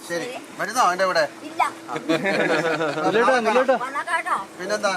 ശരി വരുന്നോ എൻ്റെ ഇവിടെ പിന്നെന്താ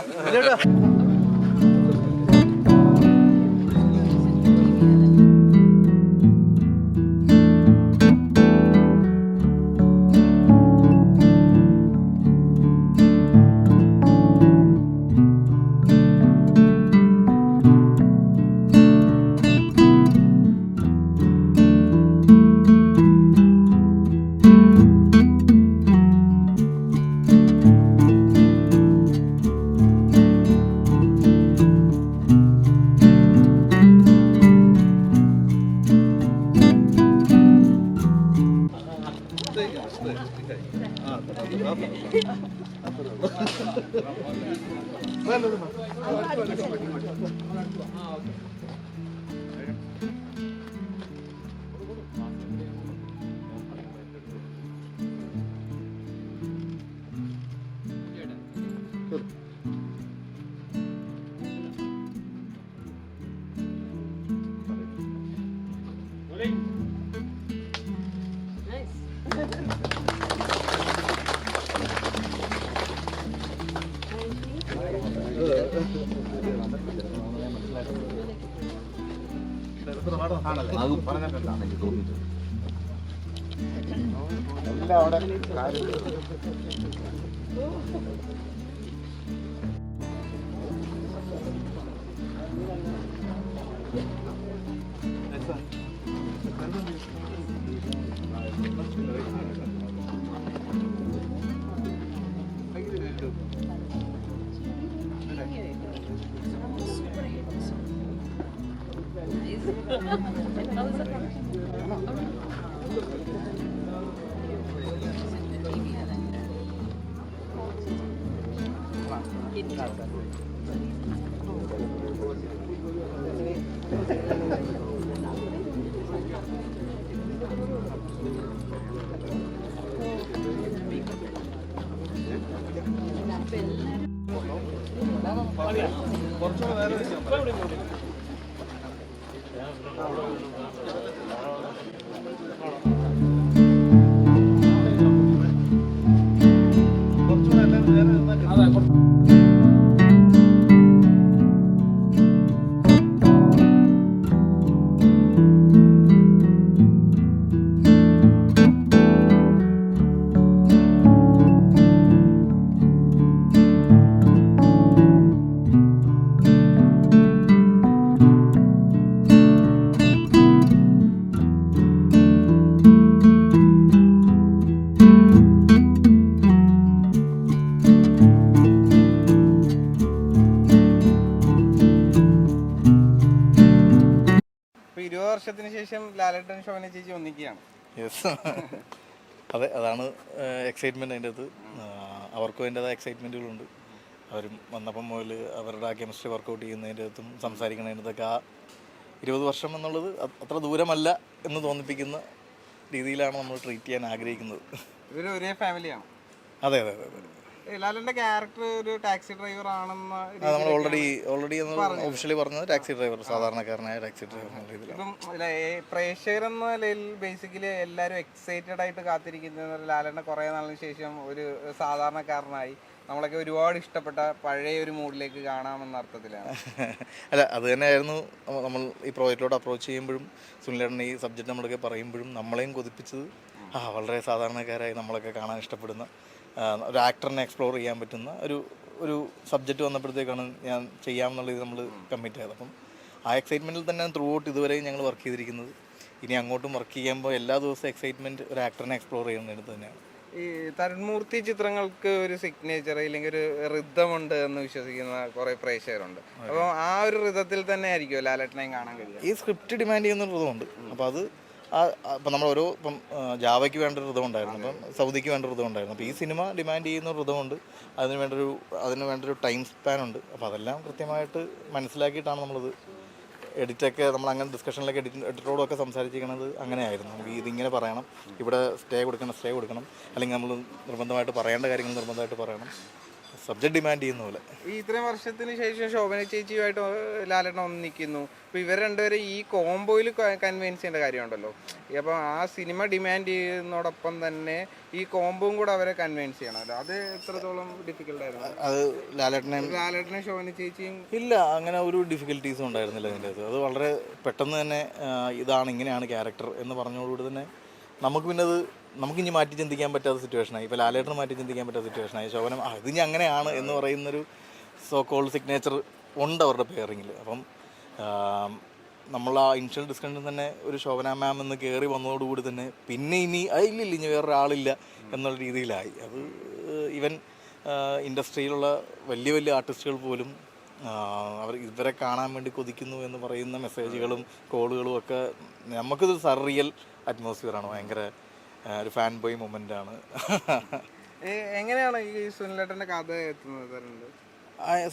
വർഷത്തിന് ശേഷം ലാലേട്ടൻ ശോഭന ചേച്ചി ഒന്നിക്കുകയാണ്. യെസ്, അതെ, അതാണ് എക്സൈറ്റ്മെൻറ്റ്. അതിൻ്റെ അകത്ത് അവർക്കും അതിൻ്റെതായ എക്സൈറ്റ്മെൻറ്റുകളുണ്ട്. അവരും വന്നപ്പം മുതൽ അവരുടെ ആ കെമിസ്ട്രി വർക്കൗട്ട് ചെയ്യുന്നതിൻ്റെ അകത്തും സംസാരിക്കുന്നതിനകത്തൊക്കെ ആ 20 വർഷം എന്നുള്ളത് അത്ര ദൂരമല്ല എന്ന് തോന്നിപ്പിക്കുന്ന രീതിയിലാണ് നമ്മൾ ട്രീറ്റ് ചെയ്യാൻ ആഗ്രഹിക്കുന്നത്. ഇവർ ഒരേ ഫാമിലിയാണ്. അതെ അതെ അതെ. ലാലേട്ടൻ്റെ ക്യാരക്ടർ ഒരു ടാക്സി ഡ്രൈവർ ആണെന്ന് നമ്മൾ ഓൾറെഡി ഒഫീഷ്യലി പറഞ്ഞത് ടാക്സി ഡ്രൈവർ, സാധാരണക്കാരനായ ടാക്സി ഡ്രൈവർ എന്ന രീതിയിലാണ്. ഇപ്പം പ്രേക്ഷകർ എന്ന നിലയിൽ ബേസിക്കലി എല്ലാവരും എക്സൈറ്റഡ് ആയിട്ട് കാത്തിരിക്കുന്നത് ലാലേട്ടൻ കുറേ നാളിന് ശേഷം ഒരു സാധാരണക്കാരനായി നമ്മളൊക്കെ ഒരുപാട് ഇഷ്ടപ്പെട്ട പഴയ ഒരു മൂഡിലേക്ക് കാണാമെന്ന അർത്ഥത്തിലാണ്. അല്ല, അത് തന്നെയായിരുന്നു നമ്മൾ ഈ പ്രോജക്റ്റിലോട്ട് അപ്രോച്ച് ചെയ്യുമ്പോഴും സുനിലേട്ടൻ ഈ സബ്ജക്റ്റ് നമ്മളൊക്കെ പറയുമ്പോഴും നമ്മളെയും കൊതിപ്പിച്ചത്. വളരെ സാധാരണക്കാരായി നമ്മളൊക്കെ കാണാൻ ഇഷ്ടപ്പെടുന്ന ഒരു ആക്ടറിനെ എക്സ്പ്ലോർ ചെയ്യാൻ പറ്റുന്ന ഒരു സബ്ജക്റ്റ് വന്നപ്പോഴത്തേക്കാണ് ഞാൻ ചെയ്യാമെന്നുള്ള ഇത് നമ്മൾ കമ്മിറ്റ് ചെയ്തത്. അപ്പം ആ എക്സൈറ്റ്മെൻറ്റിൽ തന്നെയാണ് ത്രൂ ഔട്ട് ഇതുവരെയും ഞങ്ങൾ വർക്ക് ചെയ്തിരിക്കുന്നത്. ഇനി അങ്ങോട്ടും വർക്ക് ചെയ്യുമ്പോൾ എല്ലാ ദിവസവും എക്സൈറ്റ്മെൻറ്റ് ഒരു ആക്ടറിനെ എക്സ്പ്ലോർ ചെയ്യുന്നതിന് തന്നെയാണ്. ഈ തരുൺമൂർത്തി ചിത്രങ്ങൾക്ക് ഒരു സിഗ്നേച്ചർ ഇല്ലെങ്കിൽ ഒരു റിതമുണ്ട് എന്ന് വിശ്വസിക്കുന്ന കുറേ പ്രേക്ഷകരുണ്ട്. അപ്പോൾ ആ ഒരു റിതത്തിൽ തന്നെ ആയിരിക്കും ലാലേട്ടനെയും കാണാൻ കഴിയുക. ഈ സ്ക്രിപ്റ്റ് ഡിമാൻഡ് ചെയ്യുന്ന റിതമുണ്ട്. അപ്പോൾ അത് ഇപ്പം നമ്മൾ ഇപ്പം ജാവയ്ക്ക് വേണ്ട ഒരു ഋതം ഉണ്ടായിരുന്നു, അപ്പം സൗദിക്ക് വേണ്ട ഋതം ഉണ്ടായിരുന്നു. അപ്പോൾ ഈ സിനിമ ഡിമാൻഡ് ചെയ്യുന്ന ഒരു ഋതമുണ്ട്, അതിന് വേണ്ടൊരു ടൈം സ്പാനുണ്ട്. അപ്പോൾ അതെല്ലാം കൃത്യമായിട്ട് മനസ്സിലാക്കിയിട്ടാണ് നമ്മളത് എഡിറ്റൊക്കെ നമ്മൾ അങ്ങനെ ഡിസ്കഷനിലൊക്കെ എഡിറ്ററോടൊക്കെ സംസാരിച്ചിരിക്കുന്നത് അങ്ങനെയായിരുന്നു. നമുക്ക് ഇതിങ്ങനെ പറയണം, ഇവിടെ സ്റ്റേ കൊടുക്കണം, അല്ലെങ്കിൽ നമ്മൾ നിർബന്ധമായിട്ട് പറയേണ്ട കാര്യങ്ങൾ നിർബന്ധമായിട്ട് പറയണം. സബ്ജക്ട് ഡിമാൻഡ് ചെയ്യുന്ന പോലെ. ഈ ഇത്രയും വർഷത്തിന് ശേഷം ശോഭന ചേച്ചിയുമായിട്ട് ലാലേട്ടൻ ഒന്നിക്കുന്നു. അപ്പോൾ ഇവർ രണ്ടുപേരും ഈ കോംബോയിൽ കൺവിൻസ് ചെയ്യേണ്ട കാര്യമുണ്ടല്ലോ. അപ്പോൾ ആ സിനിമ ഡിമാൻഡ് ചെയ്യുന്നതോടൊപ്പം തന്നെ ഈ കോംബോയും കൂടെ അവരെ കൺവിൻസ് ചെയ്യണമല്ലോ. അത് എത്രത്തോളം ഡിഫിക്കൽട്ട് ആയിരുന്നു? അത് ലാലേട്ടനെ ശോഭന ചേച്ചിയും ഇല്ല, അങ്ങനെ ഒരു ഡിഫിക്കൽട്ടീസും ഉണ്ടായിരുന്നില്ല അതിൻ്റെ അത്. അത് വളരെ പെട്ടെന്ന് തന്നെ ഇതാണ് ഇങ്ങനെയാണ് ക്യാരക്ടർ എന്ന് പറഞ്ഞതോടുകൂടി തന്നെ നമുക്ക് പിന്നെ അത് നമുക്കിനി മാറ്റി ചിന്തിക്കാൻ പറ്റാത്ത സിറ്റുവേഷനായി. ഇപ്പോൾ ലാലേട്ടന് മാറ്റി ചിന്തിക്കാൻ പറ്റാത്ത സിറ്റുവേഷനായി. ശോഭന ഇത് ഇനി അങ്ങനെയാണ് എന്ന് പറയുന്നൊരു സോ കോൾഡ് സിഗ്നേച്ചർ ഉണ്ട് അവരുടെ പെയറിങ്ങിൽ. അപ്പം നമ്മൾ ആ ഇനിഷ്യൽ ഡിസ്കഷൻ തന്നെ ഒരു ശോഭന മാം എന്ന് കയറി വന്നതോടുകൂടി തന്നെ പിന്നെ ഇനി ഇല്ല ഇനി വേറൊരാളില്ല എന്നുള്ള രീതിയിലായി. അത് ഈവൻ ഇൻഡസ്ട്രിയിലുള്ള വലിയ വലിയ ആർട്ടിസ്റ്റുകൾ പോലും അവർ ഇവരെ കാണാൻ വേണ്ടി കൊതിക്കുന്നു എന്ന് പറയുന്ന മെസ്സേജുകളും കോളുകളും ഒക്കെ നമുക്കിത് സർറിയൽ അറ്റ്മോസ്ഫിയറാണ്. ഭയങ്കര ഒരു ഫാൻ ബോയ് മൊമെൻ്റാണ്. എങ്ങനെയാണ് ഈ സുനിലേട്ടൻ്റെ കഥ എത്തുന്നത്?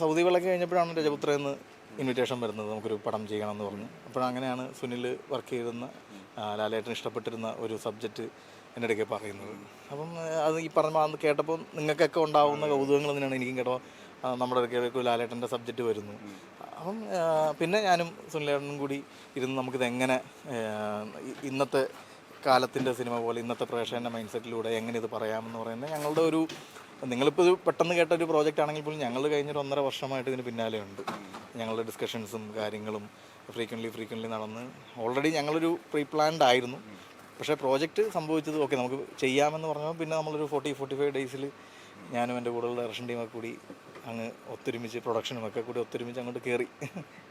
സൗദി വിളക്ക് കഴിഞ്ഞപ്പോഴാണ് രജപുത്രയെന്ന് ഇൻവിറ്റേഷൻ വരുന്നത്, നമുക്കൊരു പടം ചെയ്യണമെന്ന് പറഞ്ഞു. അപ്പോഴങ്ങനെയാണ് സുനിൽ വർക്ക് ചെയ്തിരുന്ന ലാലേട്ടന് ഇഷ്ടപ്പെട്ടിരുന്ന ഒരു സബ്ജക്റ്റ് എൻ്റെ ഇടയ്ക്ക് പറയുന്നത്. അപ്പം അത് ഈ പറഞ്ഞ അന്ന് കേട്ടപ്പോൾ നിങ്ങൾക്കൊക്കെ ഉണ്ടാവുന്ന കൗതുകങ്ങൾ തന്നെയാണ് എനിക്കും കേട്ടോ. നമ്മുടെ ഇടയ്ക്ക് ലാലേട്ടൻ്റെ സബ്ജക്റ്റ് വരുന്നു. അപ്പം പിന്നെ ഞാനും സുനിലേട്ടനും കൂടി ഇരുന്ന് നമുക്കിത് എങ്ങനെ ഇന്നത്തെ കാലത്തിൻ്റെ സിനിമ പോലെ ഇന്നത്തെ പ്രേക്ഷകൻ്റെ മൈൻഡ് സെറ്റിലൂടെ എങ്ങനെ ഇത് പറയാമെന്ന് പറയുന്നത് ഞങ്ങളുടെ ഒരു, നിങ്ങളിപ്പോൾ ഇത് പെട്ടെന്ന് കേട്ട ഒരു പ്രോജക്റ്റ് ആണെങ്കിൽ പോലും ഞങ്ങൾ കഴിഞ്ഞൊരു 1.5 വർഷമായിട്ട് ഇതിന് പിന്നാലെ ഉണ്ട്. ഞങ്ങളുടെ ഡിസ്കഷൻസും കാര്യങ്ങളും ഫ്രീക്വൻ്റ്ലി നടന്ന് ഓൾറെഡി ഞങ്ങളൊരു പ്രീ പ്ലാൻഡ് ആയിരുന്നു. പക്ഷേ പ്രോജക്റ്റ് സംഭവിച്ചത് ഓക്കെ നമുക്ക് ചെയ്യാമെന്ന് പറഞ്ഞപ്പോൾ പിന്നെ നമ്മളൊരു 40-45 ഡേയ്സിൽ ഞാനും എൻ്റെ കൂടെയുള്ള ഡയറക്ഷൻ ടീമൊക്കെ കൂടി അങ്ങ് ഒത്തൊരുമിച്ച് പ്രൊഡക്ഷനുമൊക്കെ കൂടി ഒത്തൊരുമിച്ച് അങ്ങോട്ട് കയറി.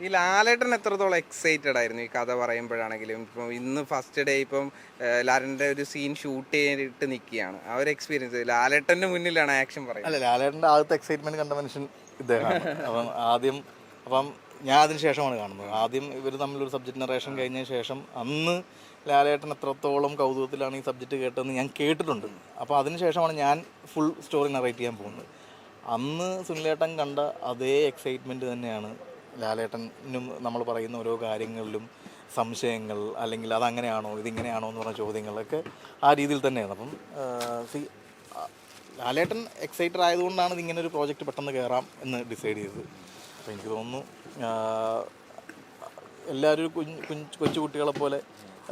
ഈ ലാലേട്ടൻ എത്രത്തോളം എക്സൈറ്റഡ് ആയിരുന്നു ഈ കഥ പറയുമ്പോഴാണെങ്കിലും? ഇപ്പം ഇന്ന് ഫസ്റ്റ് ഡേ ഇപ്പം ലാലേട്ടൻ്റെ ഒരു സീൻ ഷൂട്ട് ചെയ്തിട്ട് നിൽക്കുകയാണ്. ആ ഒരു എക്സ്പീരിയൻസ് ലാലേട്ടൻ്റെ മുന്നിലാണ് ആക്ഷൻ പറയുന്നത്. അല്ല, ലാലേട്ടൻ്റെ ആദ്യത്തെ എക്സൈറ്റ്മെൻറ്റ് കണ്ട മനുഷ്യൻ ഇദ്ദേഹമാണ്. അപ്പം ഞാൻ അതിന് ശേഷമാണ് കാണുന്നത്. ആദ്യം ഇവർ തമ്മിലൊരു സബ്ജക്റ്റ് നറേഷൻ കഴിഞ്ഞ ശേഷം അന്ന് ലാലേട്ടൻ എത്രത്തോളം കൗതുകത്തിലാണ് ഈ സബ്ജക്റ്റ് കേട്ടതെന്ന് ഞാൻ കേട്ടിട്ടുണ്ട്. അപ്പോൾ അതിന് ശേഷമാണ് ഞാൻ ഫുൾ സ്റ്റോറി നറേറ്റ് ചെയ്യാൻ പോകുന്നത്. അന്ന് സുനിലേട്ടൻ കണ്ട അതേ എക്സൈറ്റ്മെൻറ്റ് തന്നെയാണ് ലാലേട്ടനും നമ്മൾ പറയുന്ന ഓരോ കാര്യങ്ങളിലും സംശയങ്ങൾ, അല്ലെങ്കിൽ അതങ്ങനെയാണോ ഇതിങ്ങനെയാണോ എന്ന് പറഞ്ഞ ചോദ്യങ്ങളൊക്കെ ആ രീതിയിൽ തന്നെയാണ്. അപ്പം ലാലേട്ടൻ എക്സൈറ്റഡ് ആയതുകൊണ്ടാണ് ഇതിങ്ങനെ ഒരു പ്രോജക്റ്റ് പെട്ടെന്ന് കയറാം എന്ന് ഡിസൈഡ് ചെയ്തത്. അപ്പോൾ എനിക്ക് തോന്നുന്നു എല്ലാവരും കൊച്ചു കുട്ടികളെ പോലെ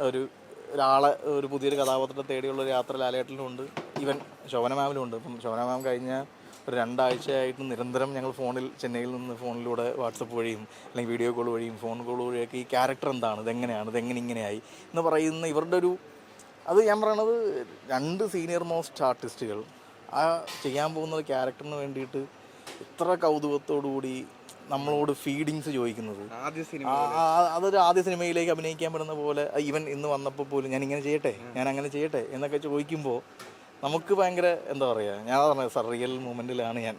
ഒരാളെ ഒരു പുതിയൊരു കഥാപാത്രത്തെ തേടിയുള്ളൊരു യാത്ര ലാലേട്ടനിലുണ്ട്, ഈവൻ ശോഭന മാമിലും ഉണ്ട്. ഇപ്പം ശോഭന മാം കഴിഞ്ഞ ഒരു 2 ആഴ്ചയായിട്ട് നിരന്തരം ഞങ്ങൾ ചെന്നൈയിൽ നിന്ന് ഫോണിലൂടെ വാട്സപ്പ് വഴിയും അല്ലെങ്കിൽ വീഡിയോ കോൾ വഴിയും ഫോൺ കോൾ വഴിയൊക്കെ ഈ ക്യാരക്ടർ എന്താണ്, ഇതെങ്ങനെയാണ്, ഇങ്ങനെയായി എന്ന് പറയുന്ന ഇവരുടെ ഒരു, അത് ഞാൻ പറയണത് 2 സീനിയർ മോസ്റ്റ് ആർട്ടിസ്റ്റുകൾ ആ ചെയ്യാൻ പോകുന്ന ക്യാരക്ടറിന് വേണ്ടിയിട്ട് ഇത്ര കൗതുകത്തോടുകൂടി നമ്മളോട് ഫീഡിങ്സ് ചോദിക്കുന്നത്. അതൊരു ആദ്യ സിനിമയിലേക്ക് അഭിനയിക്കാൻ പെടുന്ന പോലെ ഈവൻ ഇന്ന് വന്നപ്പോൾ പോലും ഞാൻ ഇങ്ങനെ ചെയ്യട്ടെ, ഞാൻ അങ്ങനെ ചെയ്യട്ടെ എന്നൊക്കെ ചോദിക്കുമ്പോൾ നമുക്ക് ഭയങ്കര എന്താ പറയുക, ഞാൻ പറഞ്ഞത് സർറിയൽ മൂമെൻറ്റിലാണ് ഞാൻ.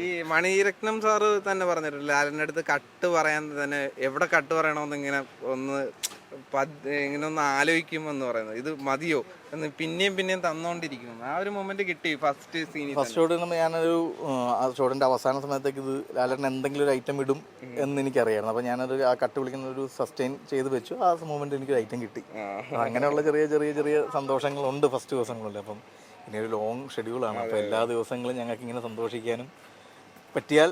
ഈ മണിരത്നം സാറ് തന്നെ പറഞ്ഞിട്ടില്ല ലാലിൻ്റെ അടുത്ത് കട്ട് പറയാൻ തന്നെ എവിടെ കട്ട് പറയണമെന്ന് ഇങ്ങനെ ഒന്ന് ആലോചിക്കുമെന്ന് പറയുന്നത്, ഇത് മതിയോ എന്ന് പിന്നെയും തന്നോണ്ടിരിക്കും. ആ ഒരു മൊമെന്റ് കിട്ടി ഫസ്റ്റ് ഷോട്ടിൽ. ഞാനൊരു ഷോട്ടിൻ്റെ അവസാന സമയത്തേക്ക് ഇത് ലാലേട്ടൻ എന്തെങ്കിലും ഒരു ഐറ്റം ഇടും എന്ന് എനിക്കറിയായിരുന്നു. അപ്പോൾ ഞാനൊരു ആ കട്ട് വിളിക്കുന്ന ഒരു സസ്റ്റെയിൻ ചെയ്ത് വെച്ചു. ആ മൊമെന്റ് എനിക്കൊരു ഐറ്റം കിട്ടി. അങ്ങനെയുള്ള ചെറിയ സന്തോഷങ്ങളുണ്ട് ഫസ്റ്റ് ദിവസങ്ങളിൽ. അപ്പം ഇനി ഒരു ലോങ് ഷെഡ്യൂളാണ്. അപ്പോൾ എല്ലാ ദിവസങ്ങളും ഞങ്ങൾക്ക് ഇങ്ങനെ സന്തോഷിക്കാനും പറ്റിയാൽ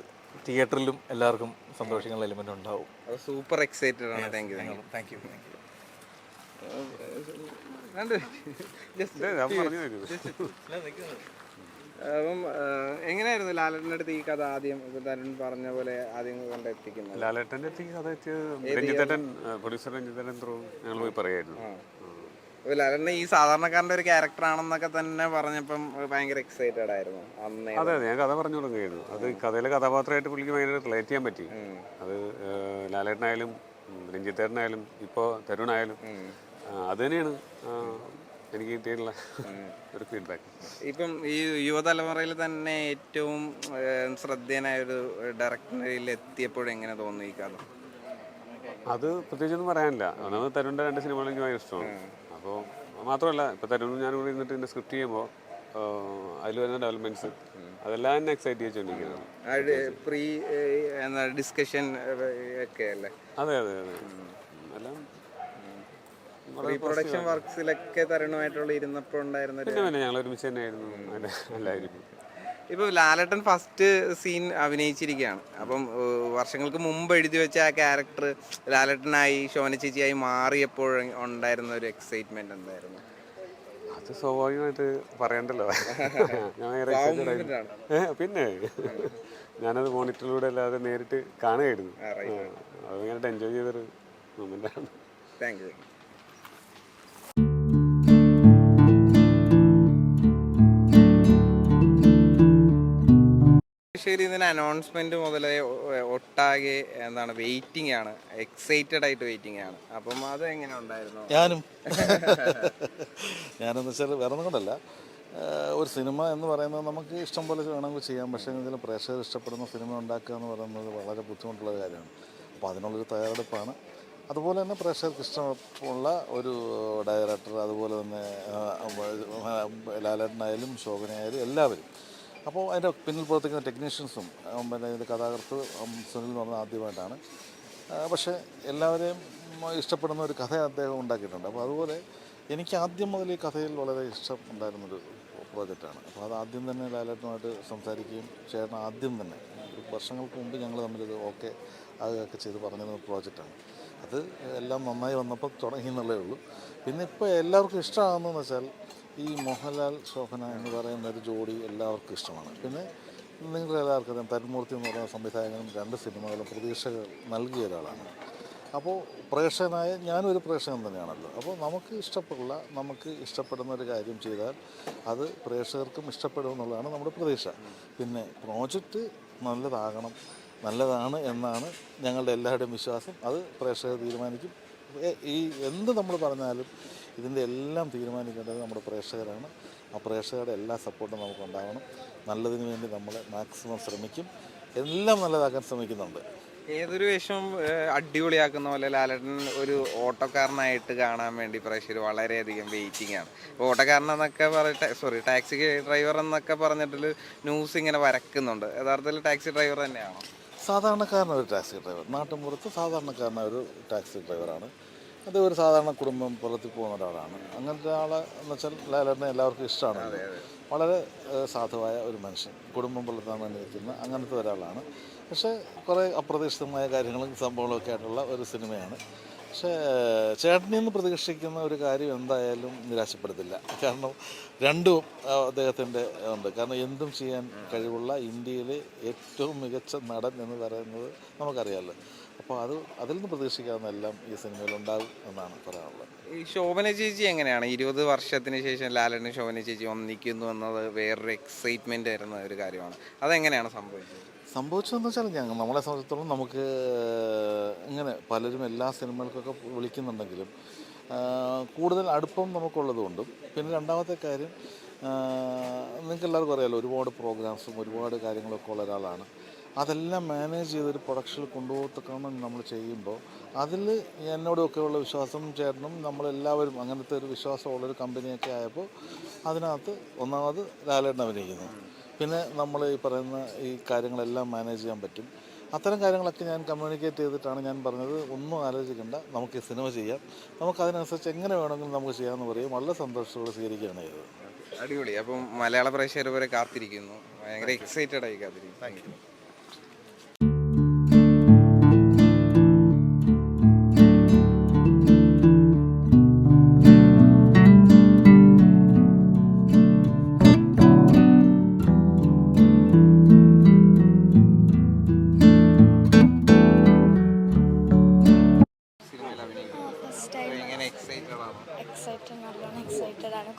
തിയേറ്ററിലും എല്ലാവർക്കും സന്തോഷിക്കാനുള്ള എലിമെന്റ് ഉണ്ടാവും. സൂപ്പർ എക്സൈറ്റഡ് ആണ്. Thank you. അപ്പം എങ്ങനെയായിരുന്നു ലാലേട്ടൻ്റെ അടുത്ത് ഈ കഥ ആദ്യം തരുൺ പറഞ്ഞ പോലെ ആദ്യം കണ്ടെത്തിക്കുന്നത്? ലാലേട്ടൻ്റെ അടുത്ത് ഈ കഥ രഞ്ജിത്തേട്ടൻ, പ്രൊഡ്യൂസർ രഞ്ജിത്തേട്ടൻ ത്രൂ ഞങ്ങൾ പോയി പറയായിരുന്നു. ലാലേട്ടൻ ഈ സാധാരണക്കാരൻ്റെ ഒരു ക്യാരക്ടർ ആണെന്നൊക്കെ തന്നെ പറഞ്ഞപ്പം ഭയങ്കര എക്സൈറ്റഡ് ആയിരുന്നു അന്നേ. അതെ, ഞാൻ കഥ പറഞ്ഞു കൊടുക്കുകയായിരുന്നു. അത് കഥയിലെ കഥാപാത്രമായിട്ട് പുള്ളിക്ക് ഭയങ്കര റിലേറ്റ് ചെയ്യാൻ പറ്റി. അത് ലാലേട്ടനായാലും രഞ്ജിത്തേട്ടനായാലും ഇപ്പോൾ തരുണായാലും അത് തന്നെയാണ് എനിക്ക് കിട്ടിയിട്ടുള്ള ഒരു ഫീഡ്ബാക്ക്. ഇപ്പം ഈ യുവതലമുറയിൽ തന്നെ ഏറ്റവും ശ്രദ്ധേയനായ ഒരു ഡയറക്ടറിൽ എത്തിയപ്പോഴെങ്ങനെ തോന്നുന്നു ഈ കഥ? അത് പ്രത്യേകിച്ചൊന്നും പറയാനില്ല. ഒന്നാമത് തരുണിൻ്റെ 2 സിനിമകളും എനിക്ക് ഭയങ്കര ഇഷ്ടമാണ്. അപ്പോൾ മാത്രമല്ല, ഇപ്പോൾ തരുണും ഞാനും കൂടി ഇരുന്നിട്ട് ഇതിൻ്റെ സ്ക്രിപ്റ്റ് ചെയ്യുമ്പോൾ അതിൽ വരുന്ന ഡെവലപ്മെന്റ്സ് അതെല്ലാം എന്നെ എക്സൈറ്റ് ചെയ്തുകൊണ്ടിരിക്കുന്നത്. ഡിസ്കഷൻ ഒക്കെ അല്ലേ? അതെ എല്ലാം പ്രൊഡക്ഷൻ വർക്ക്സിലൊക്കെ തരുണമായിട്ടുള്ള ഇരുന്നപ്പോൾ ഉണ്ടായിരുന്ന പിന്നെ ഞങ്ങൾ ഒരുമിച്ച് തന്നെയായിരുന്നു എല്ലാവരും. ഇപ്പോൾ ലാലേട്ടൻ ഫസ്റ്റ് സീൻ അഭിനയിച്ചിരിക്കുകയാണ്. അപ്പം വർഷങ്ങൾക്ക് മുമ്പ് എഴുതി വെച്ച ആ ക്യാരക്ടർ ലാലേട്ടനായി ശോഭന ചേച്ചിയായി മാറിയപ്പോൾ ഉണ്ടായിരുന്ന ഒരു എക്സൈറ്റ്മെന്റ് എന്തായിരുന്നു? അത് സ്വാഭാവികമായിട്ട് പറയണ്ടല്ലോ. ഞാൻ പിന്നെ ഞാനത് മോണിറ്ററിലൂടെ അല്ലാതെ നേരിട്ട് കാണുകയായിരുന്നു. അത് ഭയങ്കരമായിട്ട് എൻജോയ് ചെയ്തൊരു മൊമെൻ്റാണ്. Thank you. ശരി, ഇതിന് അനൗൺസ്മെന്റ് മുതലേ ഒട്ടാകെ എന്താണ് വെയിറ്റിംഗ് ആണ്, എക്സൈറ്റഡ് ആയിട്ട് വെയിറ്റിംഗ് ആണ്. അപ്പം അത് എങ്ങനെ ഉണ്ടായിരുന്നു? ഞാനെന്ന് വെച്ചാൽ വേറെ ഒന്നും കൊണ്ടല്ല, ഒരു സിനിമ എന്ന് പറയുന്നത് നമുക്ക് ഇഷ്ടം പോലെ വേണമെങ്കിൽ ചെയ്യാം. പക്ഷേ ഇതിൽ പ്രേക്ഷകർ ഇഷ്ടപ്പെടുന്ന സിനിമ ഉണ്ടാക്കുക എന്ന് പറയുന്നത് വളരെ ബുദ്ധിമുട്ടുള്ള കാര്യമാണ്. അപ്പോൾ അതിനുള്ളൊരു തയ്യാറെടുപ്പാണ്. അതുപോലെ തന്നെ പ്രേക്ഷകർക്ക് ഇഷ്ടമുള്ള ഒരു ഡയറക്ടർ, അതുപോലെ തന്നെ ലാലേട്ടനായാലും ശോഭനയായാലും എല്ലാവരും. അപ്പോൾ അതിൻ്റെ പിന്നിൽ പ്രവർത്തിക്കുന്ന ടെക്നീഷ്യൻസും പിന്നെ ഇതിൻ്റെ കഥാകൃത്ത് സുനിൽ എന്ന് പറഞ്ഞാൽ ആദ്യമായിട്ടാണ്. പക്ഷേ എല്ലാവരെയും ഇഷ്ടപ്പെടുന്ന ഒരു കഥ അദ്ദേഹം ഉണ്ടാക്കിയിട്ടുണ്ട്. അപ്പോൾ അതുപോലെ എനിക്ക് ആദ്യം മുതൽ ഈ കഥയിൽ വളരെ ഇഷ്ടം ഉണ്ടായിരുന്നൊരു പ്രോജക്റ്റാണ്. അപ്പോൾ അത് ആദ്യം തന്നെ ലാലേട്ടനുമായിട്ട് സംസാരിക്കുകയും ചേട്ടൻ ആദ്യം തന്നെ വർഷങ്ങൾക്ക് മുമ്പ് ഞങ്ങൾ തമ്മിലത് ഓക്കെ അതൊക്കെ ചെയ്ത് പറഞ്ഞിരുന്ന പ്രോജക്റ്റാണ്. അത് എല്ലാം നന്നായി വന്നപ്പോൾ തുടങ്ങി എന്നുള്ളേ ഉള്ളൂ. പിന്നെ ഇപ്പോൾ എല്ലാവർക്കും ഇഷ്ടമാകുന്നതെന്ന് വെച്ചാൽ ഈ മോഹൻലാൽ ശോഭന എന്ന് പറയുന്ന ഒരു ജോഡി എല്ലാവർക്കും ഇഷ്ടമാണ്. പിന്നെ നിങ്ങൾക്ക് എല്ലാവർക്കും അറിയാം, തരുൺമൂർത്തി എന്ന് പറയുന്ന സംവിധായകനും 2 സിനിമകളും പ്രതീക്ഷകൾ നൽകിയ ഒരാളാണ്. അപ്പോൾ പ്രേക്ഷകനായ ഞാനൊരു പ്രേക്ഷകൻ തന്നെയാണല്ലോ. അപ്പോൾ നമുക്ക് ഇഷ്ടപ്പെടുന്ന ഒരു കാര്യം ചെയ്താൽ അത് പ്രേക്ഷകർക്കും ഇഷ്ടപ്പെടും എന്നുള്ളതാണ് നമ്മുടെ പ്രതീക്ഷ. പിന്നെ പ്രോജക്റ്റ് നല്ലതാണ് എന്നാണ് ഞങ്ങളുടെ എല്ലാവരുടെയും വിശ്വാസം. അത് പ്രേക്ഷകർ തീരുമാനിക്കും. ഈ എന്ത് നമ്മൾ പറഞ്ഞാലും ഇതിൻ്റെ എല്ലാം തീരുമാനിക്കേണ്ടത് നമ്മുടെ പ്രേക്ഷകരാണ്. ആ പ്രേക്ഷകരുടെ എല്ലാ സപ്പോർട്ടും നമുക്കുണ്ടാവണം. നല്ലതിന് വേണ്ടി നമ്മൾ മാക്സിമം ശ്രമിക്കും, എല്ലാം നല്ലതാക്കാൻ ശ്രമിക്കുന്നുണ്ട്. ഏതൊരു വേഷം അടിപൊളിയാക്കുന്ന പോലെ ലാലേട്ടൻ ഒരു ഓട്ടോക്കാരനായിട്ട് കാണാൻ വേണ്ടി പ്രേക്ഷകർ വളരെയധികം വെയിറ്റിംഗ് ആണ്. ഇപ്പോൾ ഓട്ടോക്കാരനെന്നൊക്കെ ടാക്സി ഡ്രൈവർ എന്നൊക്കെ പറഞ്ഞിട്ട് ന്യൂസ് ഇങ്ങനെ വരക്കുന്നുണ്ട്. യഥാർത്ഥത്തിൽ ടാക്സി ഡ്രൈവർ തന്നെയാണോ? സാധാരണക്കാരനായ ഒരു ടാക്സി ഡ്രൈവർ, നാട്ടിൻപുറത്ത് സാധാരണക്കാരനായ ഒരു ടാക്സി ഡ്രൈവറാണ്. അത് ഒരു സാധാരണ കുടുംബം പുലർത്തി പോകുന്ന ഒരാളാണ്. അങ്ങനത്തെ ആളെ എന്ന് വെച്ചാൽ ലാലേട്ടനെ എല്ലാവർക്കും ഇഷ്ടമാണ്. വളരെ സാധുവായ ഒരു മനുഷ്യൻ, കുടുംബം പുലർത്താൻ വേണ്ടി നിൽക്കുന്ന അങ്ങനത്തെ ഒരാളാണ്. പക്ഷേ കുറേ അപ്രതീക്ഷിതമായ കാര്യങ്ങളും സംഭവങ്ങളൊക്കെ ആയിട്ടുള്ള ഒരു സിനിമയാണ്. പക്ഷേ ചേട്ടനിൽ നിന്ന് പ്രതീക്ഷിക്കുന്ന ഒരു കാര്യം എന്തായാലും നിരാശപ്പെടുത്തില്ല. കാരണം രണ്ടും അദ്ദേഹത്തിൻ്റെ ഉണ്ട്. കാരണം എന്തും ചെയ്യാൻ കഴിവുള്ള ഇന്ത്യയിലെ ഏറ്റവും മികച്ച നടൻ എന്ന് പറയുന്നത് നമുക്കറിയാമല്ലോ. അപ്പോൾ അതിൽ നിന്ന് പ്രതീക്ഷിക്കാവുന്ന എല്ലാം ഈ സിനിമയിൽ ഉണ്ടാകും എന്നാണ് പറയാനുള്ളത്. ഈ ശോഭന ചേച്ചി എങ്ങനെയാണ് 20 വർഷത്തിന് ശേഷം ലാലേട്ടനും ശോഭന ചേച്ചി ഒന്നിക്കുന്നു എന്നത് വേറൊരു എക്സൈറ്റ്മെന്റ് വരുന്ന ഒരു കാര്യമാണ്. അതെങ്ങനെയാണ് സംഭവിച്ചതെന്ന് വെച്ചാൽ നമ്മളെ സംബന്ധിച്ചിടത്തോളം നമുക്ക് ഇങ്ങനെ പലരും എല്ലാ സിനിമകൾക്കൊക്കെ വിളിക്കുന്നുണ്ടെങ്കിലും കൂടുതൽ അടുപ്പം നമുക്കുള്ളതുകൊണ്ടും, പിന്നെ രണ്ടാമത്തെ കാര്യം നിങ്ങൾക്ക് എല്ലാവർക്കും അറിയാമല്ലോ, ഒരുപാട് പ്രോഗ്രാംസും ഒരുപാട് കാര്യങ്ങളൊക്കെ ഉള്ള ഒരാളാണ്. അതെല്ലാം മാനേജ് ചെയ്തൊരു പ്രൊഡക്ഷനിൽ കൊണ്ടുപോകത്തക്കണം നമ്മൾ ചെയ്യുമ്പോൾ അതിൽ എന്നോടൊക്കെ ഉള്ള വിശ്വാസം ചേട്ടനും നമ്മളെല്ലാവരും അങ്ങനത്തെ ഒരു വിശ്വാസമുള്ളൊരു കമ്പനിയൊക്കെ ആയപ്പോൾ അതിനകത്ത് ഒന്നാമത് ലാലേട്ടൻ അഭിനയിക്കുന്നു. പിന്നെ നമ്മൾ ഈ പറയുന്ന ഈ കാര്യങ്ങളെല്ലാം മാനേജ് ചെയ്യാൻ പറ്റും. അത്തരം കാര്യങ്ങളൊക്കെ ഞാൻ കമ്മ്യൂണിക്കേറ്റ് ചെയ്തിട്ടാണ് ഞാൻ പറഞ്ഞത്, ഒന്നും ആലോചിക്കേണ്ട, നമുക്ക് ഈ സിനിമ ചെയ്യാം, നമുക്കതിനനുസരിച്ച് എങ്ങനെ വേണമെങ്കിലും നമുക്ക് ചെയ്യാമെന്ന് പറയും. വളരെ സന്തോഷത്തോടെ സ്വീകരിക്കുകയാണ് ചെയ്തത്. അടിപൊളി. അപ്പം മലയാള പ്രേക്ഷകർ വരെ കാത്തിരിക്കുന്നു, ഭയങ്കര എക്സൈറ്റഡ് ആയി കാത്തിരിക്കുന്നു. Thank you.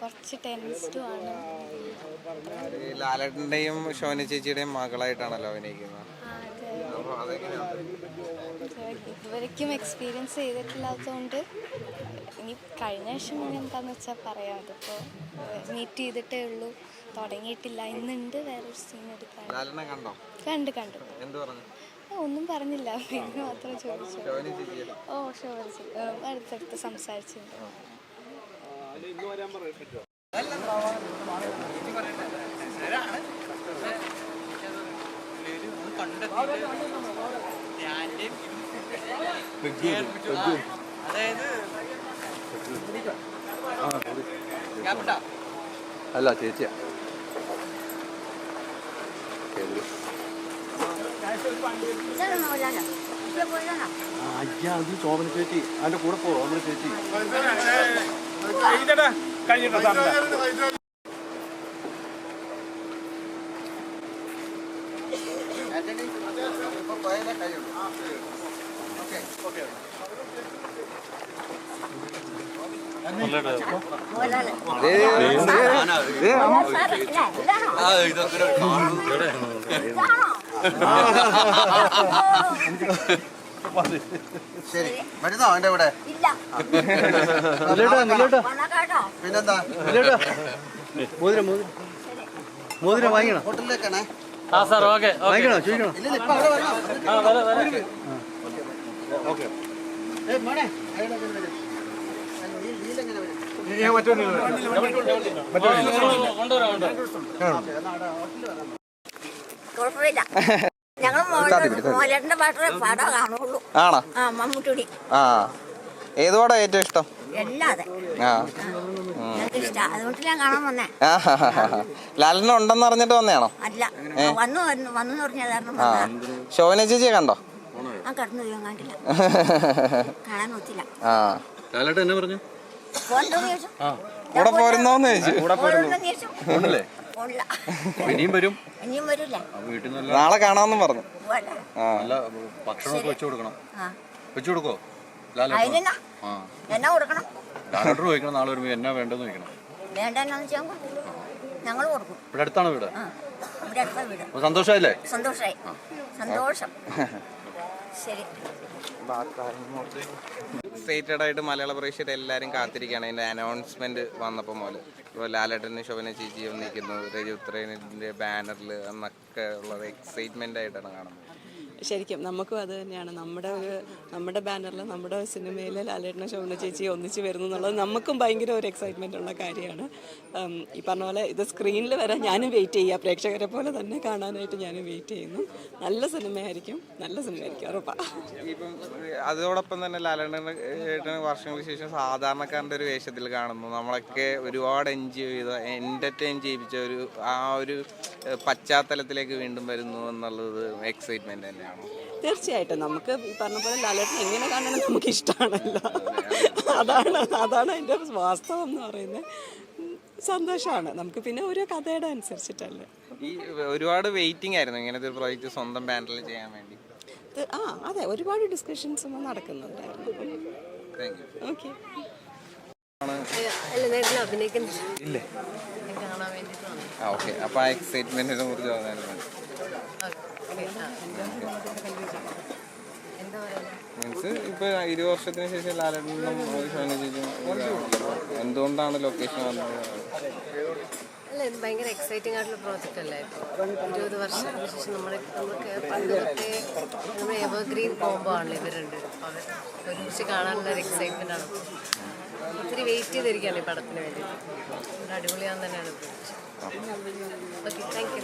കുറച്ച് ടെൻസ്ഡും ആണ്. ലാലേട്ടന്റെയും ശോഭന ചേച്ചിയുടെയും മകളായിട്ടാണല്ലോ അഭിനയിക്കുന്നത്. ഇതുവരെയ്ക്കും എക്സ്പീരിയൻസ് ചെയ്തിട്ടില്ലാത്തതുകൊണ്ട് ഇനി കഴിഞ്ഞ വർഷം എന്താന്ന് വെച്ചാൽ പറയാം. അതിപ്പോൾ മീറ്റ് ചെയ്തിട്ടേ ഉള്ളൂ, തുടങ്ങിയിട്ടില്ല. ഇന്നുണ്ട് വേറൊരു സീൻ എടുക്കാൻ. കണ്ടു. ഒന്നും പറഞ്ഞില്ല, പിന്നെ മാത്രം ചോദിച്ചു. അടുത്തടുത്ത് സംസാരിച്ചിട്ടുണ്ട്. അല്ല ചേച്ചിയാ. അയ്യാ അത് ശോഭന ചേച്ചി അതിന്റെ കൂടെ പോ നമ്മുടെ ചേച്ചി ശരി വരുന്നോ എന്റെ കൂടെ പിന്നെന്താ മോതിരം വാങ്ങിക്കണം ഹോട്ടലിലേക്കാണേ വാങ്ങിക്കണോ ചോദിക്കണോ ഇല്ല ഇപ്പൊ അവിടെ വരണം ഓക്കെ മോനെ കുഴപ്പമില്ല ഞങ്ങൾ മോഹൻലാലിന്റെ പാട്ടേ കാണുള്ളൂ. ആണോ? ആ മമ്മൂട്ടി. ആ ഏത് പാടാ ഏറ്റവും ഇഷ്ടം? എല്ലാതെ ഞങ്ങൾക്ക് ഇഷ്ടം, അതുകൊണ്ട് ഞാൻ കാണാൻ വന്നേ. ലാലിന് ഉണ്ടെന്ന് അറിഞ്ഞിട്ട് വന്നയാണോ? അല്ല, വന്നു പറഞ്ഞ കാരണം. ശോഭന ചേച്ചിയെ കണ്ടോ? ആ കടന്നു പോയി കണ്ടില്ല, കാണാൻ ഒത്തില്ല. ലാലേട്ടൻ എന്നെ പറഞ്ഞു കൂടെ പോരുന്നോന്ന് ചോദിച്ചു ഇനിയും വരും ഇനിയും വരില്ല, വീട്ടിൽ നിന്ന് നാളെ കാണാമെന്നും പറഞ്ഞു. നല്ല ഭക്ഷണമൊക്കെ വെച്ചു കൊടുക്കണം. വെച്ചു കൊടുക്കോ അതിനെന്നാ എന്നാ കൊടുക്കണം? ലാലേട്ടർ ചോദിക്കണം നാളെ വരുമ്പോ എന്നാ വേണ്ടെന്ന് ചോദിക്കണം. വേണ്ടെന്നു വെച്ചാൽ ഞങ്ങൾ കൊടുക്കും. ഇവിടെ അടുത്താണ് വീട്? ഇവിടെ അടുത്ത വീട്. സന്തോഷമായില്ലേ? സന്തോഷമായി, സന്തോഷം. ശരി. എക്സൈറ്റഡ് ആയിട്ട് മലയാള പ്രേക്ഷകർ എല്ലാവരും കാത്തിരിക്കുകയാണ് അതിൻ്റെ അനൗൺസ്മെന്റ് വന്നപ്പോൾ മുതൽ. ഇപ്പോൾ ലാലേട്ടന് ശോഭന ചേച്ചി വന്നിരിക്കുന്നു, രജുത്രേനിൻ്റെ ബാനറിൽ എന്നൊക്കെ ഉള്ളത് എക്സൈറ്റ്മെൻ്റ് ആയിട്ടാണ് കാണുന്നത്. ശരിക്കും നമുക്കും അത് തന്നെയാണ്. നമ്മുടെ ബാനറിൽ നമ്മുടെ സിനിമയിൽ ലാലേട്ടനും ശോഭന ചേച്ചി ഒന്നിച്ച് വരുന്നു എന്നുള്ളത് നമുക്കും ഭയങ്കര ഒരു എക്സൈറ്റ്മെൻ്റ് ഉള്ള കാര്യമാണ്. ഈ പറഞ്ഞ പോലെ ഇത് സ്ക്രീനിൽ വരാൻ ഞാനും വെയിറ്റ് ചെയ്യുക, പ്രേക്ഷകരെ പോലെ തന്നെ കാണാനായിട്ട് ഞാനും വെയിറ്റ് ചെയ്യുന്നു. നല്ല സിനിമയായിരിക്കും ഉറപ്പാണ്. ഇപ്പം അതോടൊപ്പം തന്നെ ലാലേട്ടന് വർഷങ്ങൾക്ക് ശേഷം സാധാരണക്കാരൻ്റെ ഒരു വേഷത്തിൽ കാണുന്നു. നമ്മളൊക്കെ ഒരുപാട് എൻ്റർടൈൻ ചെയ്യിപ്പിച്ച ഒരു പശ്ചാത്തലത്തിലേക്ക് വീണ്ടും വരുന്നു എന്നുള്ളത് എക്സൈറ്റ്മെൻറ്റ് തന്നെയാണ്. തീർച്ചയായിട്ടും നമുക്ക് ഈ പറഞ്ഞ പോലെ ലാലേട്ടൻ എങ്ങനെ കാണണം നമുക്ക് ഇഷ്ടമാണല്ലോ. അതാണ് അതിൻ്റെ വാസ്തവം എന്ന് പറയുന്നത്. സന്തോഷമാണ് നമുക്ക്. പിന്നെ ഓരോ കഥയുടെ അനുസരിച്ചിട്ടല്ലേ. ഈ ഒരുപാട് വെയിറ്റിംഗ് ആയിരുന്നു ഇങ്ങനത്തെ ഒരു പ്രോജക്റ്റ് സ്വന്തം ബാനറിൽ ചെയ്യാൻ വേണ്ടി. അതെ, ഒരുപാട് ഡിസ്കഷൻസ് നടക്കുന്നുണ്ടായിരുന്നു. ഓക്കെ. ഓക്കെ, അപ്പോൾ ആ എക്സൈറ്റ്മെന്റിനെ കുറിച്ച് പറഞ്ഞാലും മീൻസ് ഇപ്പോൾ 20 വർഷത്തിന് ശേഷം ലാലേട്ടനും ശോഭന ചേച്ചിയും എന്തുകൊണ്ടാണ് ലൊക്കേഷൻ വന്നത്? അല്ല, ഇത് ഭയങ്കര എക്സൈറ്റിംഗ് ആയിട്ടുള്ള പ്രോജക്റ്റ് അല്ലായിരുന്നു. 20 വർഷത്തിന് ശേഷം നമുക്ക് നമ്മുടെ എവർഗ്രീൻ കോംബോ ആണല്ലോ ഇവർ രണ്ടുപേരും. അവർ ഒരുമിച്ച് കാണാനുള്ള ഒരു എക്സൈറ്റ്മെൻ്റ് ആണ്. ഒത്തിരി വെയിറ്റ് ചെയ്തിരിക്കുകയാണ് ഈ പടത്തിന് വേണ്ടി. അടിപൊളിയാന്ന് തന്നെയാണ്. Okay, thank you.